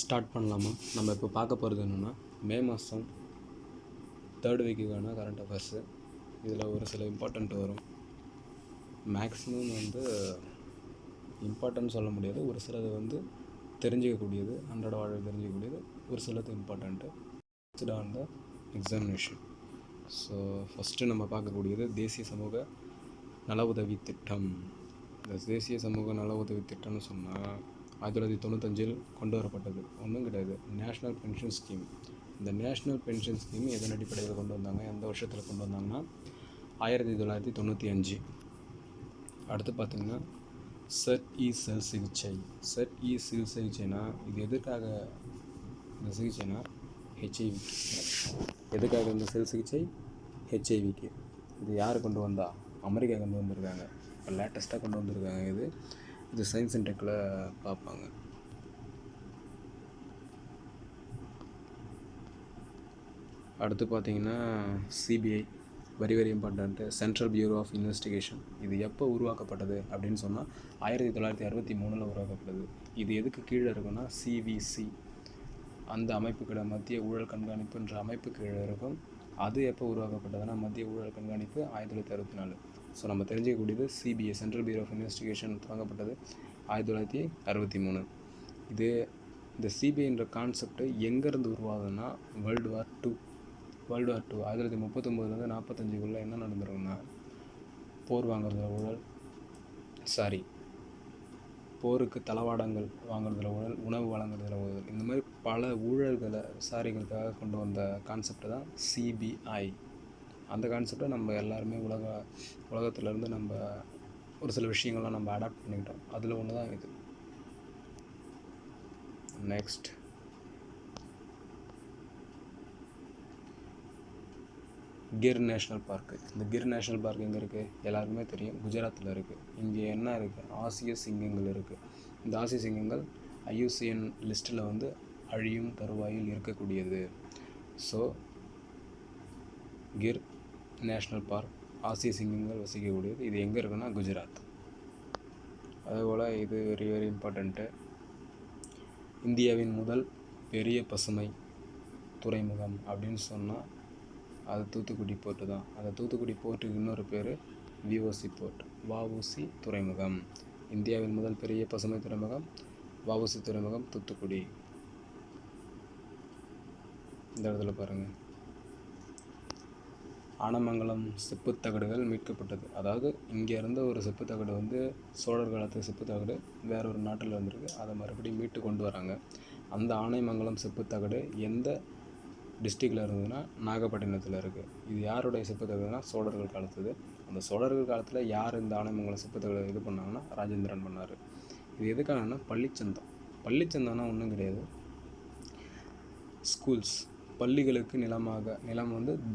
Start பண்ணலாமா? நம்ம இப்போ பார்க்க போகிறது என்னென்னா, மே மாதம் 3rd வீக்குக்கான கரண்ட் அஃபேர்ஸு. இதில் ஒரு சில இம்பார்ட்டண்ட் வரும். மேக்ஸிமம் இம்பார்ட்டன்ட் சொல்ல முடியாது, ஒரு சிலது தெரிஞ்சிக்கக்கூடியது, அன்றாட வாழ்வில் தெரிஞ்சிக்கக்கூடியது, ஒரு சிலது important based on the examination. So first நம்ம பார்க்கக்கூடியது தேசிய சமூக நல உதவி திட்டம். இந்த தேசிய சமூக நல உதவி திட்டம்னு சொன்னால் 1995 கொண்டு வரப்பட்டது. ஒன்றும் கிடையாது, நேஷ்னல் பென்ஷன் ஸ்கீம். இந்த நேஷ்னல் பென்ஷன் ஸ்கீம் எதன் அடிப்படையில் கொண்டு வந்தாங்க, எந்த வருஷத்தில் கொண்டு வந்தாங்கன்னா 1995. அடுத்து பார்த்திங்கன்னா செல் சிகிச்சை. செல் சிகிச்சைனா இது எதுக்காக? இந்த சிகிச்சைனா ஹெச்ஐவி. எதுக்காக இந்த செல் சிகிச்சை? ஹெச்ஐவிக்கு. இது யார் கொண்டு வந்தா? அமெரிக்கா கொண்டு வந்திருக்காங்க. இப்போ லேட்டஸ்ட்டாக கொண்டு வந்திருக்காங்க. இது சயின்ஸ் அண்ட் டெக்கில் பார்ப்பாங்க. அடுத்து பார்த்திங்கன்னா CBI, very important, central bureau of investigation. இது எப்போ உருவாக்கப்பட்டது அப்படின்னு சொன்னால் 1963 உருவாக்கப்பட்டது. இது எதுக்கு கீழே இருக்குன்னா சிவிசி, அந்த அமைப்புக்கிட மத்திய ஊழல் கண்காணிப்புன்ற அமைப்பு கீழே இருக்கும். அது எப்போ உருவாக்கப்பட்டதுன்னா மத்திய ஊழல் கண்காணிப்பு 1964. ஸோ நம்ம தெரிஞ்சிக்கக்கூடியது CBI, central bureau of investigation தொடங்கப்பட்டது 1963. இந்த சிபிஐன்ற கான்செப்ட் எங்கேருந்து உருவாகுதுன்னா வேர்ல்டு வார் 2 1939 45 என்ன நடந்திருக்குன்னா, போருக்கு தளவாடங்கள் வாங்குறதுல ஊழல், உணவு வழங்குறதுல ஊழல், இந்த மாதிரி பல ஊழல்களை விசாரிக்கிறதுக்காக கொண்டு வந்த கான்செப்ட் தான் சிபிஐ. அந்த கான்செப்டை நம்ம எல்லாருமே உலகத்துலேருந்து நம்ம ஒரு சில விஷயங்கள்லாம் நம்ம அடாப்ட் பண்ணிக்கிட்டோம். அதில் ஒன்று தான் இது. Next Gir national park. இந்த கிர் நேஷ்னல் பார்க் எங்கே இருக்குது? எல்லாருக்குமே தெரியும், குஜராத்தில் இருக்குது. இங்கே என்ன இருக்குது? ஆசிய சிங்கங்கள் இருக்குது. இந்த ஆசிய சிங்கங்கள் IUCN லிஸ்ட்டில் அழியும் தருவாயில் இருக்கக்கூடியது. ஸோ கிர் நேஷ்னல் பார்க் ஆசிய சிங்கங்கள் வசிக்கக்கூடியது. இது எங்கே இருக்குன்னா குஜராத். அதேபோல் இது வெரி இம்பார்ட்டண்ட்டு. இந்தியாவின் முதல் பெரிய பசுமை துறைமுகம் அப்படின்னு சொன்னால் அது தூத்துக்குடி போர்ட்டு தான். அந்த தூத்துக்குடி போர்ட்டுக்கு இன்னொரு பேர் VOC போர்ட், வஉசி துறைமுகம். இந்தியாவின் முதல் பெரிய பசுமை துறைமுகம் வஉசி துறைமுகம், தூத்துக்குடி. இந்த இடத்துல பாருங்கள், ஆனமங்கலம் செப்புத்தகடுகள் மீட்கப்பட்டது. அதாவது இங்கே இருந்த ஒரு செப்புத்தகடு சோழர் காலத்து செப்புத்தகடு வேற ஒரு நாட்டில் வந்திருக்கு. அதை மறுபடியும் மீட்டு கொண்டு வராங்க. அந்த ஆனைமங்கலம் செப்புத்தகடு எந்த டிஸ்ட்ரிக்டில் இருந்ததுன்னா நாகப்பட்டினத்தில் இருக்குது. இது யாருடைய செப்புத்தகடுனா சோழர்கள் காலத்துது. அந்த சோழர்கள் காலத்தில் யார் இந்த ஆனைமங்கலம் செப்புத்தகடு இது பண்ணாங்கன்னா ராஜேந்திரன் பண்ணார். இது எதுக்காகனா பள்ளிச்சந்தம். பள்ளிச்சந்தம்னா ஒன்றும் கிடையாது, ஸ்கூல்ஸ், பள்ளிகளுக்கு நிலம்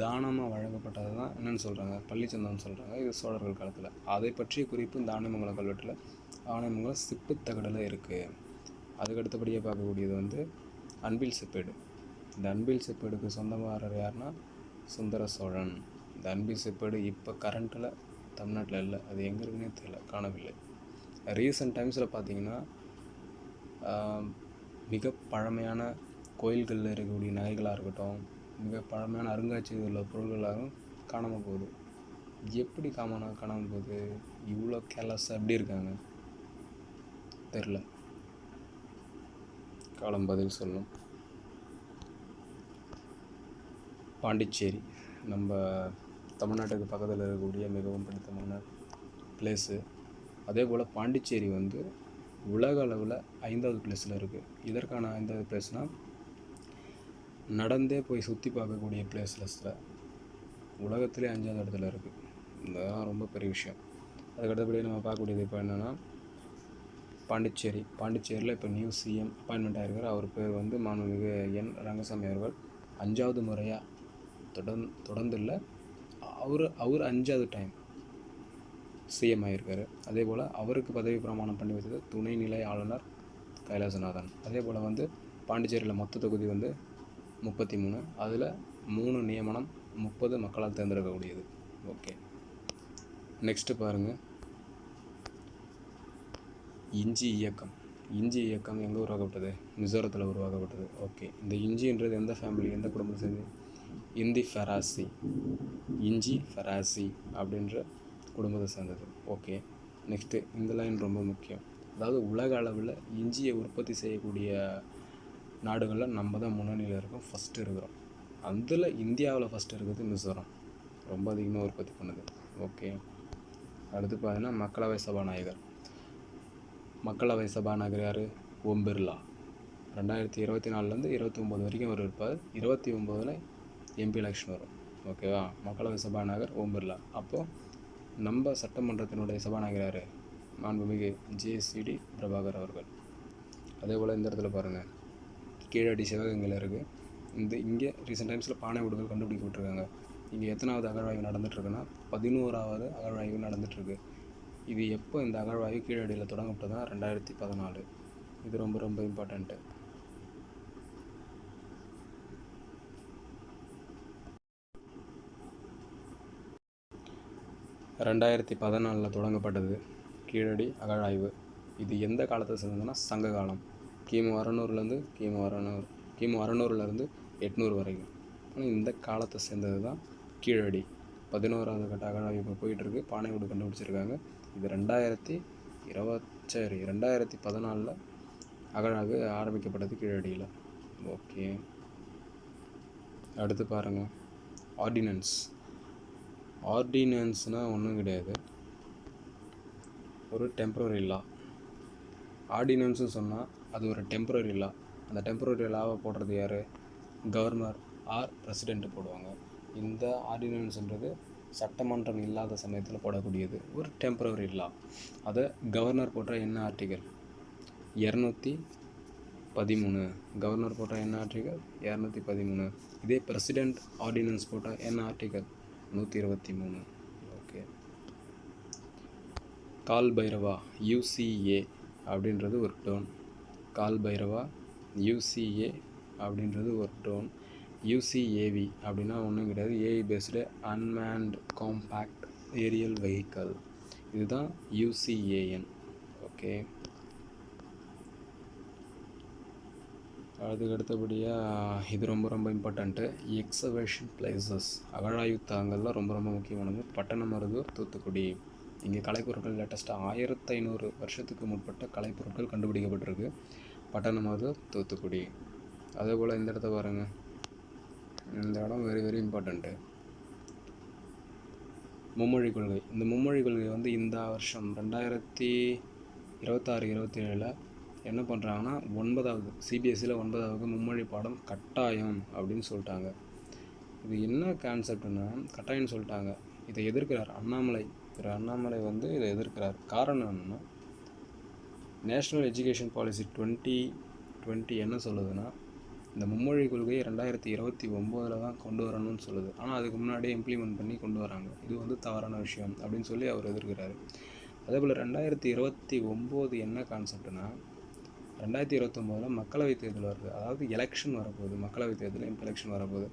தானமாக வழங்கப்பட்டது தான் என்னென்னு சொல்கிறாங்க, பள்ளிச்சந்தம்னு சொல்கிறாங்க. இது சோழர்கள் காலத்தில். அதை பற்றிய குறிப்பு இந்த ஆனைமங்கலம் கல்வெட்டில், ஆனைமங்கலம் செப்புத்தகடில் இருக்குது. அதுக்கு அடுத்தபடியாக பார்க்கக்கூடியது அன்பில் செப்பேடு. இந்த அன்பில் செப்பேடுக்கு சொந்தமானவர் யாருன்னா சுந்தர சோழன். இந்த அன்பில் செப்பேடு இப்போ கரண்ட்டில் தமிழ்நாட்டில் இல்லை, அது எங்கே இருக்குன்னே தெரியல, காணவில்லை. ரீசெண்ட் டைம்ஸில் பார்த்திங்கன்னா மிக பழமையான கோயில்களில் இருக்கக்கூடிய நகைகளாக இருக்கட்டும், மிக பழமையான அருங்காட்சியகத்தில் உள்ள பொருள்களாகவும் காணாமல் போகுது. எப்படி காணாமல் போகுது? இவ்வளோ கேர்லெஸ்ஸாக எப்படி இருக்காங்க தெரில. காலம் பதில் சொல்லும். பாண்டிச்சேரி நம்ம தமிழ்நாட்டுக்கு பக்கத்தில் இருக்கக்கூடிய மிகவும் பிடித்தமான பிளேஸு. அதே போல் பாண்டிச்சேரி உலக அளவில் 5வது பிளேஸில் இருக்குது. இதற்கான 5வது பிளேஸ்னால் நடந்தே போய் சுற்றி பார்க்கக்கூடிய பிளேஸஸில் உலகத்திலே 5வது இடத்துல இருக்குது. இதுதான் ரொம்ப பெரிய விஷயம். அதுக்கடுத்தபடி நம்ம பார்க்கக்கூடியது இப்போ என்னென்னா பாண்டிச்சேரியில் இப்போ நியூ CM அப்பாயின்மெண்ட் ஆகிருக்கார். அவர் பேர் மாண்புமிகு என் ரங்கசாமி அவர்கள். 5வது முறையாக தொடர்ந்து இல்லை, அவர் 5வது டைம் CM ஆகியிருக்காரு. அதே போல் அவருக்கு பதவி பிரமாணம் பண்ணி வைத்தது துணைநிலை ஆளுநர் கைலாசநாதன். அதே போல் பாண்டிச்சேரியில் மொத்த தொகுதி 33, அதில் 3 நியமனம், 30 மக்களால் தேர்ந்தெடுக்கக்கூடியது. ஓகே, நெக்ஸ்ட்டு பாருங்கள், இஞ்சி இயக்கம். இஞ்சி இயக்கம் எங்கே உருவாக்கப்பட்டது? மிசோரத்தில் உருவாக்கப்பட்டது. ஓகே, இந்த இஞ்சின்றது எந்த ஃபேமிலி, எந்த குடும்பத்தை சேர்ந்து? இந்தி ஃபெராசி, இஞ்சி ஃபெராசி அப்படின்ற குடும்பத்தை சேர்ந்தது. ஓகே, நெக்ஸ்ட்டு இந்த லைன் ரொம்ப முக்கியம். அதாவது உலக அளவில் இஞ்சியை உற்பத்தி செய்யக்கூடிய நாடுகளில் நம்ம தான் முன்னணியில் இருக்கோம், ஃபஸ்ட்டு இருக்கிறோம். அதில் இந்தியாவில் ஃபஸ்ட்டு இருக்கிறது மிசோரம், ரொம்ப அதிகமாக உற்பத்தி பண்ணுது. ஓகே, அடுத்து பார்த்தீங்கன்னா மக்களவை சபாநாயகர். மக்களவை சபாநாயகர் யார்? ஓம் பிர்லா. 2024 29 வரைக்கும் அவர் இருப்பார். 29 எம்பி எலெக்ஷன் வரும். ஓகேவா? மக்களவை சபாநாயகர் ஓம் பிர்லா. அப்போது நம்ம சட்டமன்றத்தினுடைய சபாநாயகர் யார்? மாண்புமிகு ஜேசிடி பிரபாகர் அவர்கள். அதே போல் இந்த இடத்துல பாருங்கள், கீழடி சிவகங்கையில் இருக்குது. இங்கே ரீசெண்ட் டைம்ஸில் பானை வீடுகள் கண்டுபிடிக்கப்பட்டிருக்காங்க. இங்கே எத்தனாவது அகழ்வாய்வு நடந்துகிட்ருக்குன்னா 11வது அகழ்வாய்வு நடந்துகிட்ருக்கு. இது எப்போ இந்த அகழ்வாய்வு கீழடியில் தொடங்கப்பட்டதுன்னா 2014. இது ரொம்ப ரொம்ப இம்பார்ட்டண்ட்டு. ரெண்டாயிரத்தி 14 தொடங்கப்பட்டது கீழடி அகழாய்வு. இது எந்த காலத்தை சேர்ந்ததுன்னா சங்க காலம். கிமு 600 கிமு 600 800 வரைக்கும். ஆனால் இந்த காலத்தை சேர்ந்தது தான் கீழடி. 11வது கட்ட அகழாய்வு இப்போ போயிட்டுருக்கு. பானை வீடு கண்டுபிடிச்சிருக்காங்க. இது 2014 அகழாய்வு ஆரம்பிக்கப்பட்டது கீழடியில். ஓகே, அடுத்து பாருங்கள், ஆர்டினன்ஸ்னால் ஒன்றும் கிடையாது, ஒரு டெம்ப்ரரி லா. ஆர்டினன்ஸ்னு சொன்னால் அது ஒரு டெம்ப்ரரி லா. அந்த டெம்ப்ரரி லாவை போடுறது யார்? கவர்னர் ஆர் பிரசிடெண்ட்டு போடுவாங்க. இந்த ஆர்டினன்ஸ்ன்றது சட்டமன்றம் இல்லாத சமயத்தில் போடக்கூடியது ஒரு டெம்ப்ரரி லா. அதை கவர்னர் போட்ட என்ன ஆர்டிகல்? 213. கவர்னர் போட்ட என்ன ஆர்டிகல்? 213. இதே பிரசிடெண்ட் ஆர்டினன்ஸ் போட்டால் என்ன ஆர்டிகல்? 123. ஓகே, கால் பைரவா UCA அப்படின்றது ஒரு டோன். கால் பைரவா UCA அப்படின்றது ஒரு டோன். UCAV அப்படின்னா ஒன்றும் கிடையாது, AI based unmanned compact aerial vehicle. இதுதான் UCAN. ஓகே, அதுக்கு அடுத்தபடியாக இது ரொம்ப ரொம்ப இம்பார்ட்டண்ட்டு, எக்ஸவேஷன் பிளேசஸ். அகழாய்வு தலங்கள்லாம் ரொம்ப ரொம்ப முக்கியமானது. பட்டணமருதூர், தூத்துக்குடி. இங்கே கலைப்பொருட்கள் லேட்டஸ்ட்டாக 1500 வருஷத்துக்கு முற்பட்ட கலைப்பொருட்கள் கண்டுபிடிக்கப்பட்டிருக்கு. பட்டணமருதூர், தூத்துக்குடி. அதே போல் இந்த இடத்த பாருங்கள், இந்த இடம் வெரி வெரி இம்பார்ட்டண்ட்டு. மும்மொழி கொள்கை. இந்த மும்மொழி கொள்கை இந்த வருஷம் 2026-27 என்ன பண்ணுறாங்கன்னா 9வது CBSEயில் 9வது மும்மொழி பாடம் கட்டாயம் அப்படின்னு சொல்லிட்டாங்க. இது என்ன கான்செப்ட்னா கட்டாயம்னு சொல்லிட்டாங்க. இதை எதிர்க்கிறார் அண்ணாமலை. அண்ணாமலை இதை எதிர்க்கிறார். காரணம் என்னென்னா, நேஷ்னல் எஜுகேஷன் பாலிசி 2020 என்ன சொல்லுதுன்னா, இந்த மும்மொழி கொள்கையை 2029 தான் கொண்டு வரணும்னு சொல்லுது. ஆனால் அதுக்கு முன்னாடியே இம்ப்ளிமெண்ட் பண்ணி கொண்டு வராங்க. இது தவறான விஷயம் அப்படின்னு சொல்லி அவர் எதிர்க்கிறாரு. அதே போல் 2029 என்ன கான்செப்ட்னா, 2029 மக்களவை தேர்தல் வருது. அதாவது எலெக்ஷன் வரப்போகுது. மக்களவை தேர்தல் எலெக்ஷன் வரப்போகுது.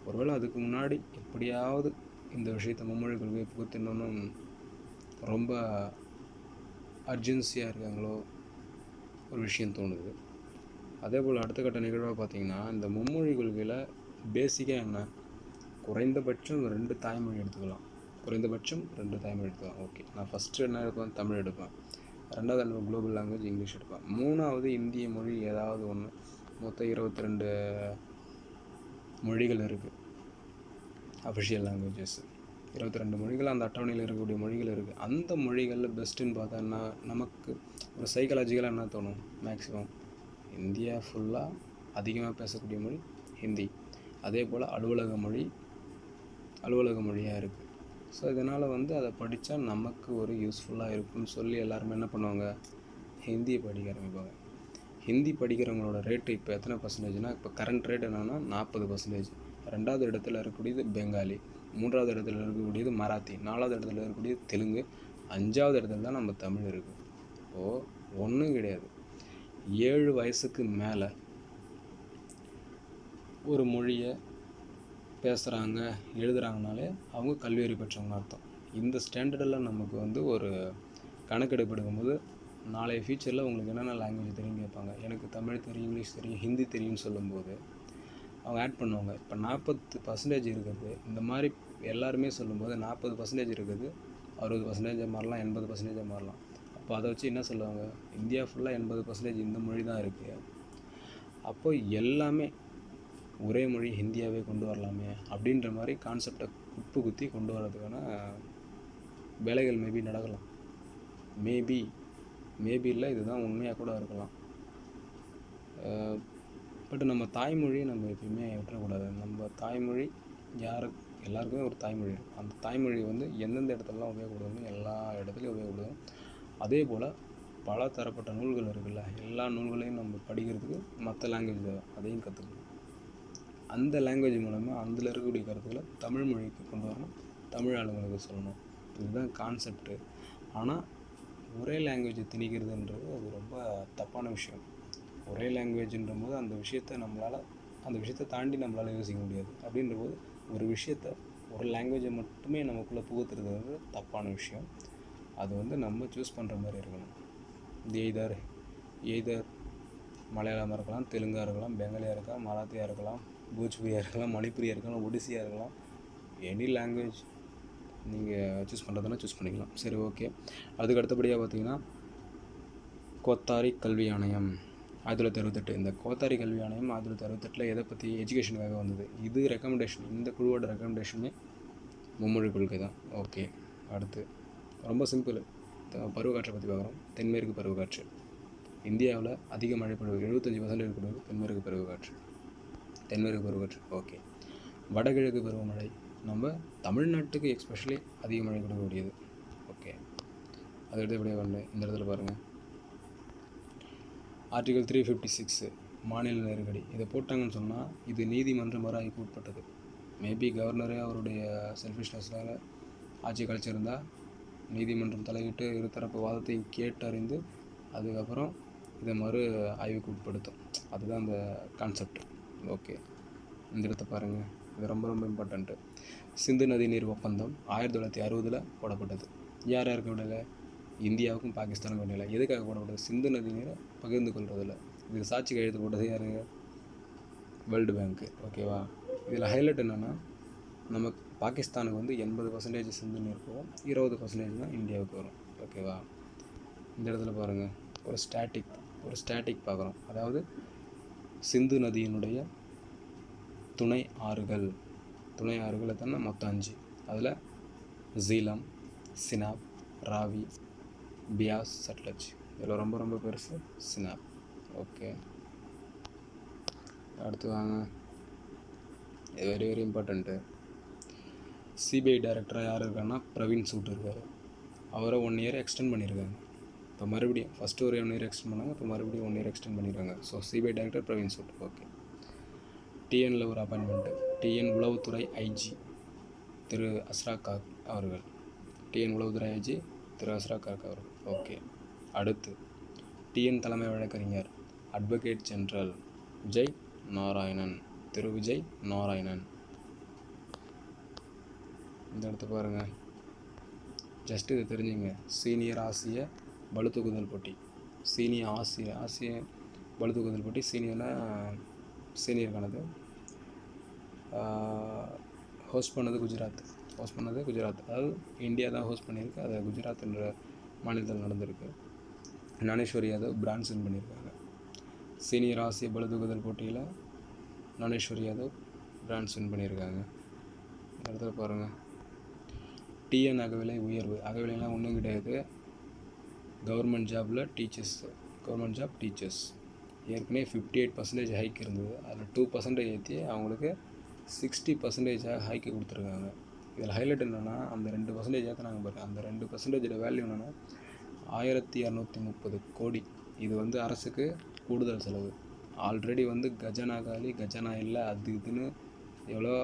ஒருவேளை அதுக்கு முன்னாடி எப்படியாவது இந்த விஷயத்தை மும்மொழி கொள்கையை புகுத்தணும்னு ரொம்ப அர்ஜென்சியாக இருக்காங்களோ ஒரு விஷயம் தோணுது. அதே போல் அடுத்த கட்ட நிகழ்வாக பார்த்திங்கன்னா, இந்த மும்மொழி கொள்கையில் பேசிக்காக என்ன, குறைந்தபட்சம் 2 தாய்மொழி எடுத்துக்கலாம். ஓகே, நான் ஃபஸ்ட்டு என்ன எடுப்பேன்? தமிழ் எடுப்பேன். 2வது குளோபல் லாங்குவேஜ் இங்கிலீஷ் எடுப்பேன். 3வது இந்திய மொழி ஏதாவது ஒன்று. மொத்தம் 22 மொழிகள் இருக்குது, அஃபிஷியல் லாங்குவேஜஸ். 22 மொழிகள் அந்த அட்டவணையில் இருக்கக்கூடிய மொழிகள் இருக்குது. அந்த மொழிகளில் பெஸ்ட்டுன்னு பார்த்தா என்ன, நமக்கு ஒரு சைக்காலஜிக்கலாக என்ன தோணும்? மேக்ஸிமம் இந்தியா ஃபுல்லாக அதிகமாக பேசக்கூடிய மொழி ஹிந்தி. அதே போல் அலுவலக மொழியாக இருக்குது. ஸோ இதனால் அதை படித்தா நமக்கு ஒரு யூஸ்ஃபுல்லாக இருக்குன்னு சொல்லி எல்லாருமே என்ன பண்ணுவாங்க? ஹிந்தியை படிக்க ஆரம்பிப்பாங்க. ஹிந்தி படிக்கிறவங்களோட ரேட்டு இப்போ எத்தனை பர்சன்டேஜ்னால், இப்போ கரண்ட் ரேட் என்னென்னா 40%. 2வது இடத்துல இருக்கக்கூடியது பெங்காலி, 3வது இடத்துல இருக்கக்கூடியது மராத்தி, 4வது இடத்துல இருக்கக்கூடியது தெலுங்கு, 5வது இடத்துல தான் நம்ம தமிழ் இருக்குது. இப்போது ஒன்றும் கிடையாது, 7 வயசுக்கு மேலே ஒரு மொழியை பேசுகிறாங்க, எழுதுகிறாங்கனாலே அவங்க கல்வியறிவு பெற்றவங்க அர்த்தம். இந்த ஸ்டாண்டர்டில் நமக்கு ஒரு கணக்கெடுப்பு எடுக்கும்போது நாளைய ஃப்யூச்சரில் உங்களுக்கு என்னென்ன லாங்குவேஜ் தெரியும் கேட்பாங்க. எனக்கு தமிழ் தெரியும், இங்கிலீஷ் தெரியும், ஹிந்தி தெரியும்னு சொல்லும்போது அவங்க ஆட் பண்ணுவாங்க. இப்போ 40% இருக்கிறது இந்த மாதிரி எல்லாருமே சொல்லும்போது 40% இருக்குது 60% மாறலாம், 80% மாறலாம். அப்போ அதை வச்சு என்ன சொல்லுவாங்க, இந்தியா ஃபுல்லாக 80% இந்த மொழி தான் இருக்குது. அப்போ எல்லாமே ஒரே மொழி ஹிந்தியாகவே கொண்டு வரலாமே அப்படின்ற மாதிரி கான்செப்டை குப்பு குத்தி கொண்டு வரதுக்கான வேலைகள் மேபி நடக்கலாம். மேபி இல்லை, இதுதான் உண்மையாக கூட இருக்கலாம். பட் நம்ம தாய்மொழியை நம்ம எப்பயுமே விட்டுறக்கூடாது. நம்ம தாய்மொழி எல்லாருக்குமே ஒரு தாய்மொழி இருக்கும். அந்த தாய்மொழி வந்து எந்தெந்த இடத்துலலாம் உபயோகப்படுதுன்னு எல்லா இடத்துலையும் உபயோகப்படுது. அதே போல் பல தரப்பட்ட நூல்கள் இருக்குல்ல, எல்லா நூல்களையும் நம்ம படிக்கிறதுக்கு மற்ற லாங்குவேஜ் தேவை, அதையும் கற்றுக்கணும். அந்த லாங்குவேஜ் மூலமாக அதில் இருக்கக்கூடிய கருத்துக்களை தமிழ் மொழிக்கு கொண்டு வரணும், தமிழ் ஆளுங்களுக்கு சொல்லணும். இதுதான் கான்செப்டு. ஆனால் ஒரே லாங்குவேஜை திணிக்கிறதுன்றது அது ரொம்ப தப்பான விஷயம். ஒரே லாங்குவேஜ்ன்ற போது அந்த விஷயத்தை தாண்டி நம்மளால் யோசிக்க முடியாது. அப்படின்ற போது ஒரு லாங்குவேஜை மட்டுமே நமக்குள்ளே புகுத்துறது வந்து தப்பான விஷயம். அது வந்து நம்ம சூஸ் பண்ணுற மாதிரி இருக்கணும். எய்தர் மலையாளமாக இருக்கலாம், தெலுங்காக இருக்கலாம், பெங்காலியாக இருக்கலாம், மராத்தியாக இருக்கலாம், போஜ்புரியாக இருக்கலாம், மணிப்புரியாக இருக்கலாம், ஒடிசியாக இருக்கலாம். எனி லாங்குவேஜ் நீங்கள் சூஸ் பண்ணுறதுனா சூஸ் பண்ணிக்கலாம். சரி, ஓகே. அதுக்கு அடுத்தபடியாக பார்த்தீங்கன்னா கோத்தாரி கல்வி ஆணையம் 1968. இந்த கோத்தாரி கல்வி ஆணையம் 1968 எதை பற்றி, எஜுகேஷனுக்காக வந்தது. இது ரெக்கமெண்டேஷன், இந்த குழுவோட ரெக்கமெண்டேஷனே மும்மொழி கொள்கை தான். ஓகே. அடுத்து ரொம்ப சிம்பிள், பருவக்காற்றை பற்றி பார்க்குறோம். தென்மேற்கு பருவக்காற்று இந்தியாவில் அதிக மழைப்பொழிவு 75% இருக்கிறது தென்மேற்கு பருவக்காற்று. ஓகே. வடகிழக்கு பருவமழை நம்ம தமிழ்நாட்டுக்கு எக்ஸ்பெஷலி அதிக மழை கொடுக்கக்கூடியது. ஓகே. அது எடுத்தபடியாக வந்து இந்த இடத்துல பாருங்கள், ஆர்டிகல் 356 மாநில நெருக்கடி. இதை போட்டாங்கன்னு சொன்னால் இது நீதிமன்ற மறுஆய்வுக்கு உட்பட்டது. மேபி கவர்னரே அவருடைய செல்ஃபிஷ்னஸ்னால் ஆட்சி கழிச்சிருந்தால் நீதிமன்றம் தலையிட்டு இருதரப்பு வாதத்தையும் கேட்டறிந்து அதுக்கப்புறம் இதை மறு ஆய்வுக்கு உட்படுத்தும். அதுதான் அந்த கான்செப்ட். ஓகே. இந்த இடத்த பாருங்கள், இது ரொம்ப ரொம்ப இம்பார்ட்டண்ட்டு. சிந்து நதி நீர் ஒப்பந்தம் 1960 போடப்பட்டது. யார் யாருக்கு விடலை, இந்தியாவுக்கும் பாகிஸ்தானுக்கும் விடலை. எதுக்காக போடப்பட்டது, சிந்து நதி நீரை பகிர்ந்து கொள்வதில்லை. இதுக்கு சாட்சி கையெழுத்து போட்டது யார், வேர்ல்டு பேங்க்கு. ஓகேவா. இதில் ஹைலைட் என்னென்னா, நம்ம பாகிஸ்தானுக்கு வந்து 80% சிந்து நீர் போகும், 20% தான் இந்தியாவுக்கு வரும். ஓகேவா. இந்த இடத்துல பாருங்கள், ஒரு ஸ்டாட்டிக் பார்க்குறோம். அதாவது சிந்து நதியினுடைய துணை ஆறுகள் எத்தனை, மொத்தம் 5. அதில் ஜீலம், சினாப், ராவி, பியாஸ், சட்லஜ். இதில் ரொம்ப ரொம்ப பெருசு சினாப். ஓகே. அடுத்து வாங்க, இது வெரி வெரி இம்பார்ட்டண்ட்டு. சிபிஐ டைரக்டராக யார் இருக்காருன்னா பிரவீன் சூட் இருக்கார். அவரை 1 இயர் எக்ஸ்டெண்ட் பண்ணியிருக்காங்க. இப்போ மறுபடியும் ஃபஸ்ட்டு ஒரு 1 இயர் எக்ஸ்டெண்ட் பண்ணாங்க, இப்போ மறுபடியும் 1 இயர் எக்ஸ்டெண்ட் பண்ணியிருக்காங்க. So CBI director Praveen Sood. Okay. டிஎனில் ஒரு அப்பாயின்மெண்ட்டு, டிஎன் உளவுத்துறை ஐஜி திரு அஸ்ராக் காக் அவர்கள். டிஎன் உளவுத்துறை ஐஜி திரு அஸ்ராக் காக் அவர்கள். ஓகே. அடுத்து டிஎன் தலைமை வழக்கறிஞர் அட்வொகேட் ஜெனரல் திரு விஜய் நாராயணன். இந்த இடத்த பாருங்கள், ஜஸ்ட் இது தெரிஞ்சுங்க. சீனியர் ஆசிய பளுதூக்குதல் போட்டி, ஆசிய பளுதூக்குதல் போட்டி சீனியருக்கானது. ஹோஸ்ட் பண்ணது குஜராத். அதாவது இந்தியா தான் ஹோஸ்ட் பண்ணியிருக்கு, அது குஜராத் என்ற மாநிலத்தில் நடந்திருக்கு. ஞானேஸ்வரி யாதவ் பிரான்ஸ் வின் பண்ணியிருக்காங்க. சீனியர் ஆசிய பளுதூக்குதல் போட்டியில் ஞானேஸ்வரி யாதவ் பிரான்ஸ் வின் பண்ணியிருக்காங்க. இந்த இடத்துல பாருங்கள், டிஎன் அகவிலை உயர்வு. அகவிலைலாம் ஒன்றும் கிடையாது, கவர்மெண்ட் ஜாப் டீச்சர்ஸ் ஏற்கனவே 58% ஹைக் இருந்தது. அதில் 2% ஏற்றி அவங்களுக்கு 60% ஹைக்கு கொடுத்துருக்காங்க. இதில் ஹைலைட் என்னென்னா, அந்த 2% ஏற்றினாங்க பாருங்கள். அந்த 2% வேல்யூ என்னென்னா 1230 கோடி. இது வந்து அரசுக்கு கூடுதல் செலவு. ஆல்ரெடி வந்து கஜானா இல்லை, அது இதுன்னு எவ்வளோ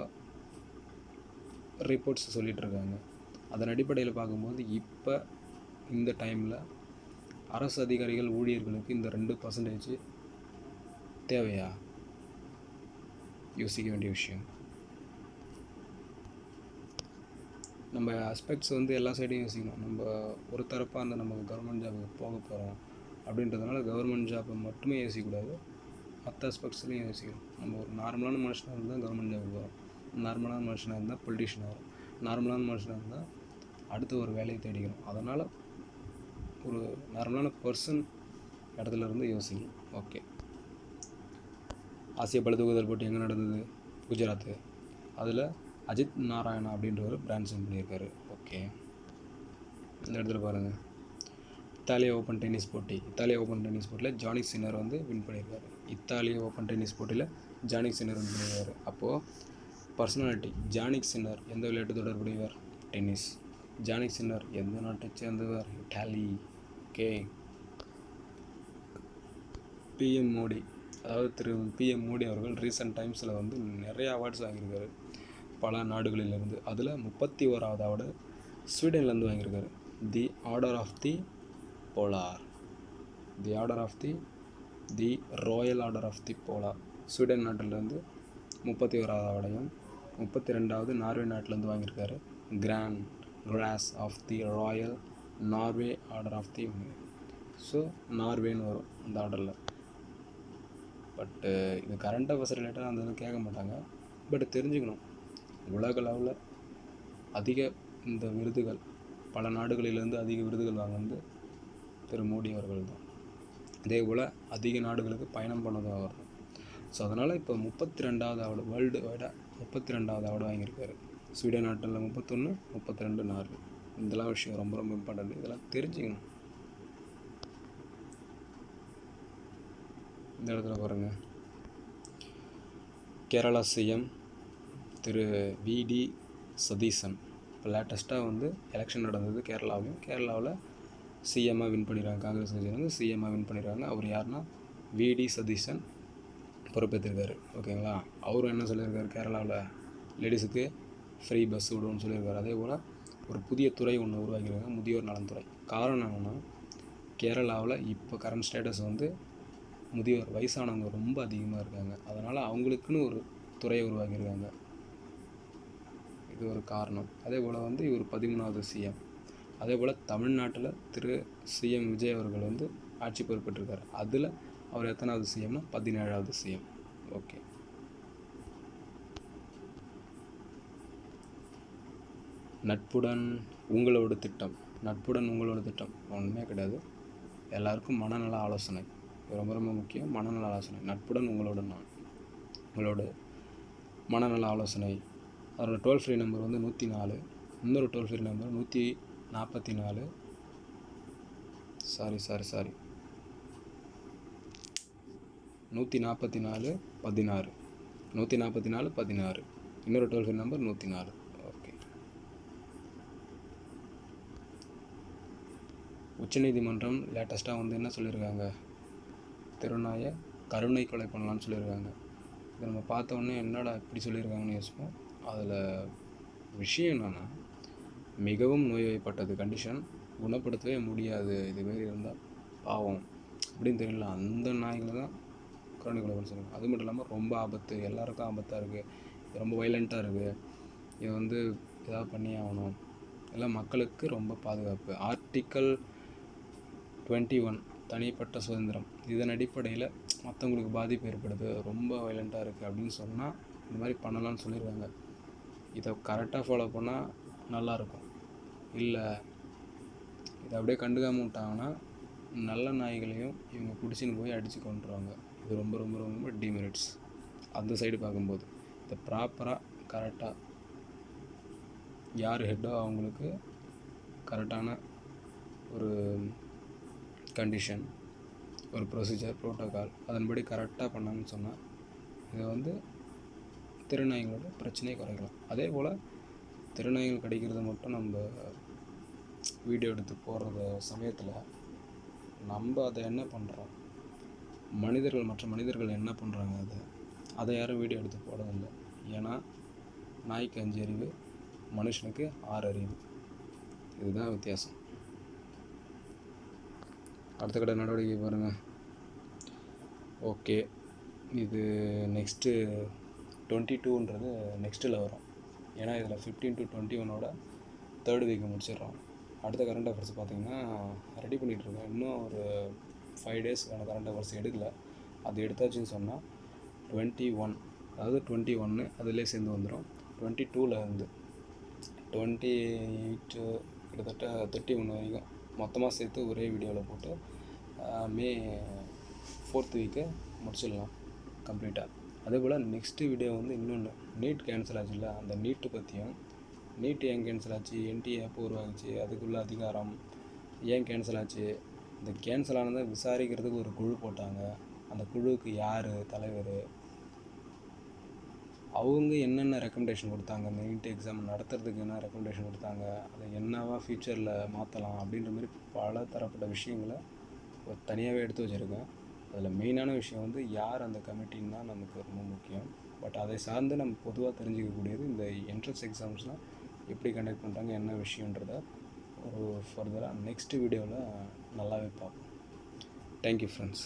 ரிப்போர்ட்ஸ் சொல்லிகிட்ருக்காங்க. அதன் அடிப்படையில் பார்க்கும்போது இப்போ இந்த டைமில் அரசு அதிகாரிகள் ஊழியர்களுக்கு இந்த 2% தேவையா, யோசிக்க வேண்டிய விஷயம். நம்ம அஸ்பெக்ட்ஸ் வந்து எல்லா சைடையும் யோசிக்கணும். நம்ம ஒரு தரப்பாக அந்த நம்ம கவர்மெண்ட் ஜாபுக்கு போக போகிறோம் அப்படின்றதுனால கவர்மெண்ட் ஜாப்பை மட்டுமே யோசிக்கக்கூடாது, மற்ற அஸ்பெக்ட்ஸ்லையும் யோசிக்கணும். நம்ம ஒரு நார்மலான மனுஷனாக இருந்தால் கவர்மெண்ட் ஜாபுக்கு போகிறோம், நார்மலான மனுஷனாக இருந்தால் பொலிட்டிஷியன் ஆகிறோம், நார்மலான மனுஷனாக இருந்தால் அடுத்த ஒரு வேலையை தேடிக்கிறோம். அதனால் ஒரு நார்மலான பர்சன் இடத்துல இருந்து யோசிக்கணும். ஓகே. ஆசிய பளுதூக்குதல் போட்டி எங்கே நடந்தது? குஜராத்து. அதில் அஜித் நாராயணா அப்படின்றவர் பிரான்ஸ் வின் பண்ணியிருக்காரு. ஓகே. இந்த இடத்துல பாருங்கள், இத்தாலிய ஓப்பன் டென்னிஸ் போட்டி. இத்தாலிய ஓப்பன் டென்னிஸ் போட்டியில் ஜானிக் சின்னர் வந்து வின் பண்ணியிருக்காரு. இத்தாலிய ஓப்பன் டென்னிஸ் போட்டியில் ஜானிக் சின்னர் வின் பண்ணியிருக்காரு. அப்போது பர்சனாலிட்டி, ஜானிக் சின்னர் எந்த விளையாட்டு தொடர்புடையவர்? டென்னிஸ். ஜானிக் சின்னர் எந்த நாட்டை சேர்ந்தவர்? இட்டாலி. ஓகே. பிஎம் மோடி, அதாவது திரு பிஎம் மோடி அவர்கள் ரீசெண்ட் டைம்ஸில் வந்து நிறைய அவார்ட்ஸ் வாங்கியிருக்காரு பல நாடுகளிலிருந்து. அதில் 31வது அவார்டு ஸ்வீடன்லேருந்து வாங்கியிருக்காரு. The order of the polar, the order of the royal order of the polar Sweden நாட்டிலேருந்து 31வது அவார்டையும், 32வது நார்வே நாட்டிலேருந்து வாங்கியிருக்காரு. Cross of the royal Norway order of the. So நார்வேன்னு வரும் அந்த ஆர்டரில். பட்டு இது கரண்ட் அஃபேர்ஸ் ரிலேட்டடாக அந்த இது கேட்க மாட்டாங்க. பட் தெரிஞ்சுக்கணும், உலக அளவில் அதிக இந்த விருதுகள், பல நாடுகளிலேருந்து அதிக விருதுகள் வாங்கினது திரு மோடி அவர்கள் தான். அதே போல் அதிக நாடுகளுக்கு பயணம் பண்ணதும் அவர் தான். ஸோ அதனால் இப்போ 32வது அவார்டு, வேர்ல்டு வைடாக 32வது அவார்டு வாங்கியிருக்காரு. ஸ்வீடன் நாட்டில் 31, 32 நார்வே. இதெல்லாம் விஷயம் ரொம்ப ரொம்ப இம்பார்ட்டன்ட், இதெல்லாம் தெரிஞ்சுக்கணும். இந்த இடத்துல பாருங்கள், கேரளா சிஎம் திரு விடி சதீசன். இப்போ லேட்டஸ்ட்டாக வந்து எலெக்ஷன் நடந்தது கேரளாவில் சிஎம்மாக வின் பண்ணிடுறாங்க. காங்கிரஸ் கட்சியில் வந்து சிஎம்மாக வின் பண்ணிடுறாங்க. அவர் யாருன்னா விடி சதீசன் பொறுப்பேற்றிருக்காரு. ஓகேங்களா. அவரும் என்ன சொல்லியிருக்காரு, கேரளாவில் லேடிஸுக்கு ஃப்ரீ பஸ் விடுவோம்னு சொல்லியிருக்காரு. அதே போல் ஒரு புதிய துறை ஒன்று உருவாக்கியிருக்காங்க, முதியோர் நலன்துறை. காரணம் என்னென்னா, கேரளாவில் இப்போ கரண்ட் ஸ்டேட்டஸ் வந்து முதியோர் வயசானவங்க ரொம்ப அதிகமாக இருக்காங்க. அதனால் அவங்களுக்குன்னு ஒரு துறையை உருவாக்கியிருக்காங்க. இது ஒரு காரணம். அதே போல் வந்து இவர் 13வது சிஎம். அதே போல் தமிழ்நாட்டில் திரு சிஎம் விஜய் அவர்கள் வந்து ஆட்சி பொறுப்பேற்றிருக்கார். அதில் அவர் எத்தனாவது சிஎம்னா 17வது சிஎம். ஓகே. நட்புடன் உங்களோட திட்டம். நட்புடன் உங்களோட திட்டம் ஒன்றுமே கிடையாது. எல்லாருக்கும் மனநல ஆலோசனை ரொம்ப ரொம்ப முக்கியம். மனநல ஆலோசனை, நட்புடன் உங்களோட மனநல ஆலோசனை. அதோட டோல் ஃப்ரீ நம்பர் வந்து 104. இன்னொரு டோல் ஃப்ரீ நம்பர் 144. சாரி 144 16. 144 16. இன்னொரு டோல் ஃப்ரீ நம்பர் 104. ஓகே. உச்சநீதிமன்றம் லேட்டஸ்ட்டாக வந்து என்ன சொல்லியிருக்காங்க, திருநாயை கருணை கொலை பண்ணலான்னு சொல்லியிருக்காங்க. இதை நம்ம பார்த்தோன்னே என்னடா இப்படி சொல்லியிருக்காங்கன்னு யோசிப்போம். அதில் விஷயம் என்னென்னா, மிகவும் நோய்வாய்ப்பட்டது கண்டிஷன், குணப்படுத்தவே முடியாது, இதுமாரி இருந்தால் பாவம் அப்படின்னு தெரியல, அந்த நாய்களை தான் கருணை கொலை பண்ண சொல்லுவாங்க. அது மட்டும் இல்லாமல் ரொம்ப ஆபத்து, எல்லாருக்கும் ஆபத்தாக இருக்குது, ரொம்ப வைலண்ட்டாக இருக்குது, இது வந்து ஏதாவது பண்ணி ஆகணும், எல்லாம் மக்களுக்கு ரொம்ப பாதுகாப்பு. ஆர்டிக்கல் 21 தனிப்பட்ட சுதந்திரம், இதன் அடிப்படையில் மற்றவங்களுக்கு பாதிப்பு ஏற்படுது, ரொம்ப வைலண்ட்டாக இருக்குது அப்படின்னு சொன்னால் இந்த மாதிரி பண்ணலான்னு சொல்லியிருக்காங்க. இதை கரெக்டாக ஃபாலோ பண்ணால் நல்லாயிருக்கும். இல்லை இதை அப்படியே கண்டுக்காமல் விட்டாங்கன்னா நல்ல நாய்களையும் இவங்க பிடிச்சின்னு போய் அடித்து கொண்டுருவாங்க. இது ரொம்ப ரொம்ப ரொம்ப டிமெரிட்ஸ். அந்த சைடு பார்க்கும்போது இதை ப்ராப்பராக கரெக்டாக யார் ஹெட்டோ அவங்களுக்கு கரெக்டான ஒரு கண்டிஷன், ஒரு ப்ரொசீஜர், ப்ரோட்டோகால் அதன்படி கரெக்டாக பண்ணாங்கன்னு சொன்னால் இதை வந்து திருநாய்களோட பிரச்சனையை குறைக்கலாம். அதே போல் திருநாய்கள் கிடைக்கிறத மட்டும் நம்ம வீடியோ எடுத்து போடுற சமயத்தில் நம்ம அதை என்ன பண்ணுறோம், மற்ற மனிதர்கள் என்ன பண்ணுறாங்க, அதை யாரும் வீடியோ எடுத்து போடுறதில்லை. ஏன்னா நாய்க்கு 5 அறிவு, மனுஷனுக்கு 6 அறிவு. இதுதான் வித்தியாசம். அடுத்த கட்ட நடவடிக்கை பாருங்கள். ஓகே, இது நெக்ஸ்ட்டு 22ன்றது நெக்ஸ்ட்டில் வரும். ஏன்னா இதில் 15 to 21 தேர்ட் வீக் முடிச்சிடுறோம். அடுத்த கரண்ட் அஃபேர்ஸ் பார்த்திங்கன்னா ரெடி பண்ணிகிட்ருக்கேன். இன்னும் ஒரு 5 டேஸ்க்கான கரண்ட் அஃபேர்ஸ் எடுக்கலை. அது எடுத்தாச்சுன்னு சொன்னால் 21, அதாவது 21 அதிலே சேர்ந்து வந்துடும். 22 இருந்து 28 கிட்டத்தட்ட 31 வரைக்கும் மொத்தமாக சேர்த்து ஒரே வீடியோவில் போட்டு மே 4th வீக்கு முடிச்சிடலாம் கம்ப்ளீட்டாக. அதே போல் நெக்ஸ்ட்டு வீடியோ வந்து இன்னொன்று, நீட் கேன்சல் ஆச்சுல்ல, அந்த நீட்டு பற்றியும், நீட் ஏன் கேன்சல் ஆச்சு, என்டிஏ எப்போ உருவாச்சு, அதுக்குள்ள அதிகாரம் ஏன் கேன்சல் ஆச்சு, இந்த கேன்சல் ஆனதை விசாரிக்கிறதுக்கு ஒரு குழு போட்டாங்க, அந்த குழுவுக்கு யார் தலைவர், அவங்க என்னென்ன ரெக்கமெண்டேஷன் கொடுத்தாங்க, இந்த நீட் எக்ஸாம் நடத்துறதுக்கு என்ன ரெக்கமெண்டேஷன் கொடுத்தாங்க, அதை என்னவா ஃப்யூச்சரில் மாற்றலாம் அப்படின்ற மாதிரி பல தரப்பட்ட விஷயங்களை தனியாகவே எடுத்து வச்சுருக்கேன். அதில் மெயினான விஷயம் வந்து யார் அந்த கமிட்டின்னா நமக்கு ரொம்ப முக்கியம். பட் அதை சார்ந்து நம்ம பொதுவாக தெரிஞ்சிக்கக்கூடியது இந்த என்ட்ரன்ஸ் எக்ஸாம்ஸ்லாம் எப்படி கண்டக்ட் பண்ணுறாங்க, என்ன விஷயன்றத ஒரு ஃபர்தராக நெக்ஸ்ட் வீடியோவில் நல்லாவே பார்ப்போம். Thank you friends.